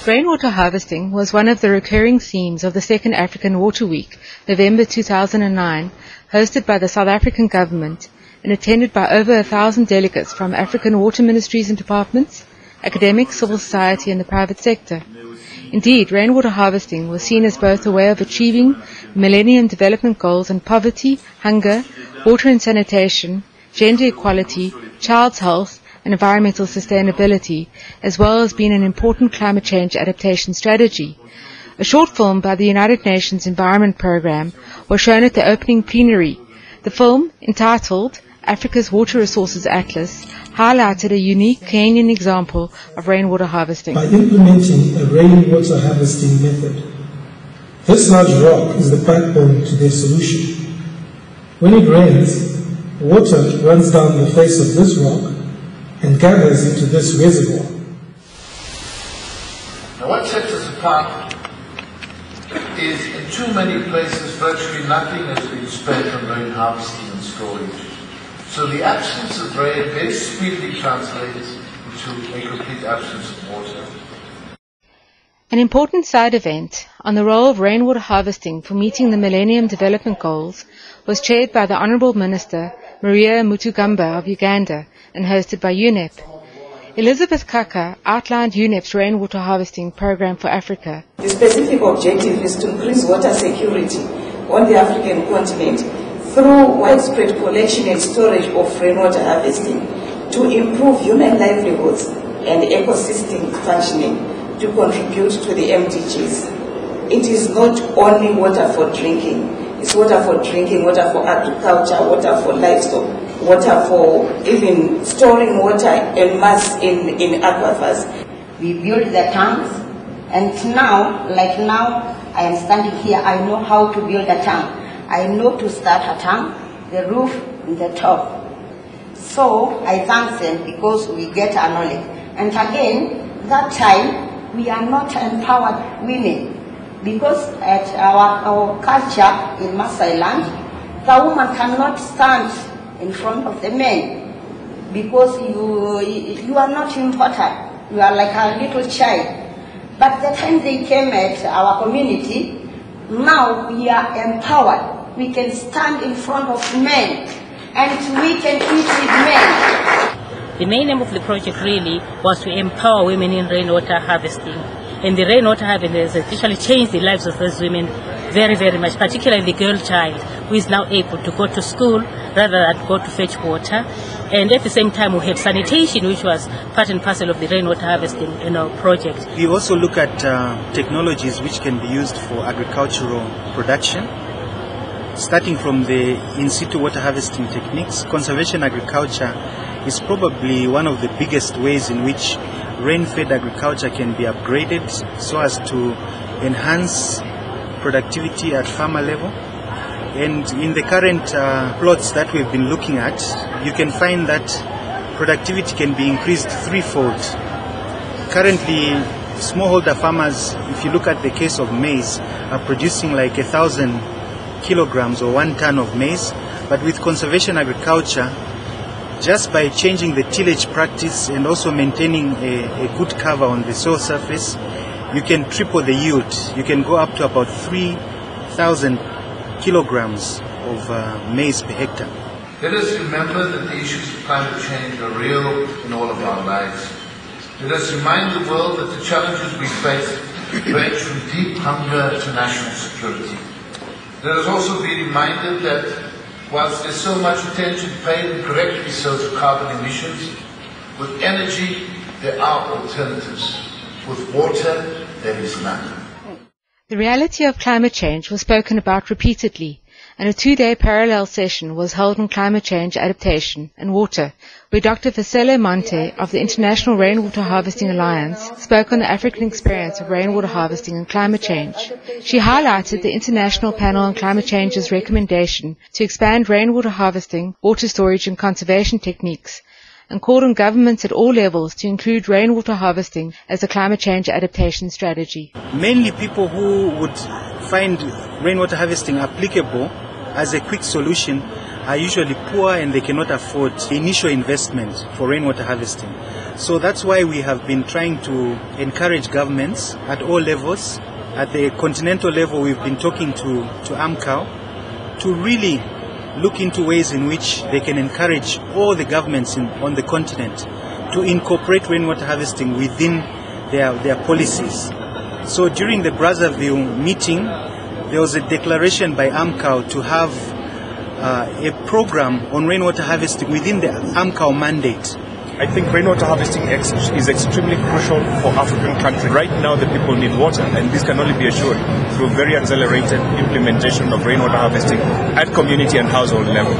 Rainwater harvesting was one of the recurring themes of the Second African Water Week, November 2009, hosted by the South African government and attended by over 1,000 delegates from African water ministries and departments, academics, civil society and the private sector. Indeed, rainwater harvesting was seen as both a way of achieving Millennium Development Goals on poverty, hunger, water and sanitation, gender equality, child's health, and environmental sustainability, as well as being an important climate change adaptation strategy. A short film by the United Nations Environment Programme was shown at the opening plenary. The film, entitled Africa's Water Resources Atlas, highlighted a unique Kenyan example of rainwater harvesting. By implementing a rainwater harvesting method, this large rock is the backbone to their solution. When it rains, water runs down the face of this rock and gathers into this reservoir. Now what sets us apart is in too many places virtually nothing has been spent on rain harvesting and storage. So the absence of rain very speedily translates into a complete absence of water. An important side event on the role of rainwater harvesting for meeting the Millennium Development Goals was chaired by the Honourable Minister Maria Mutugamba of Uganda and hosted by UNEP. Elizabeth Kaka outlined UNEP's rainwater harvesting program for Africa. The specific objective is to increase water security on the African continent through widespread collection and storage of rainwater harvesting to improve human livelihoods and ecosystem functioning to contribute to the MDGs. It is not only water for drinking, it's water for drinking, water for agriculture, water for livestock, water for even storing water en masse in aquifers. We built the tanks, and now, I am standing here, I know how to build a tank. I know to start a tank, the roof and the top. So I thank them because we get our knowledge. And again, that time, we are not empowered women because at our culture in Maasai land, the woman cannot stand in front of the men because you are not important. You are like a little child. But the time they came at our community, now we are empowered. We can stand in front of men and we can eat with men. The main aim of the project really was to empower women in rainwater harvesting. And the rainwater harvesting has actually changed the lives of those women very, very much, particularly the girl child who is now able to go to school rather than go to fetch water. And at the same time we had sanitation, which was part and parcel of the rainwater harvesting project. We also look at technologies which can be used for agricultural production. Starting from the in-situ water harvesting techniques, conservation agriculture is probably one of the biggest ways in which rain-fed agriculture can be upgraded so as to enhance productivity at farmer level. And in the current plots that we've been looking at, you can find that productivity can be increased threefold. Currently, smallholder farmers, if you look at the case of maize, are producing like 1,000 kilograms or 1 ton of maize, but with conservation agriculture, just by changing the tillage practice and also maintaining a good cover on the soil surface, you can triple the yield. You can go up to about 3,000 kilograms of maize per hectare. Let us remember that the issues of climate change are real in all of our lives. Let us remind the world that the challenges we face range from deep hunger to national security. Let us also be reminded that whilst there's so much attention paid, and correctly so, to carbon emissions, with energy there are alternatives. With water there is none. The reality of climate change was spoken about repeatedly, and a 2-day parallel session was held on climate change adaptation and water, where Dr. Vasile Monte of the International Rainwater Harvesting Alliance spoke on the African experience of rainwater harvesting and climate change. She highlighted the International Panel on Climate Change's recommendation to expand rainwater harvesting, water storage and conservation techniques, and called on governments at all levels to include rainwater harvesting as a climate change adaptation strategy. Mainly people who would find rainwater harvesting applicable as a quick solution are usually poor and they cannot afford the initial investment for rainwater harvesting. So that's why we have been trying to encourage governments at all levels. At the continental level, we've been talking to AMCAO to really look into ways in which they can encourage all the governments on the continent to incorporate rainwater harvesting within their policies. So during the Brazzaville meeting, there was a declaration by AMCAO to have a program on rainwater harvesting within the AMCAO mandate. I think rainwater harvesting is extremely crucial for African countries. Right now the people need water, and this can only be assured through very accelerated implementation of rainwater harvesting at community and household level.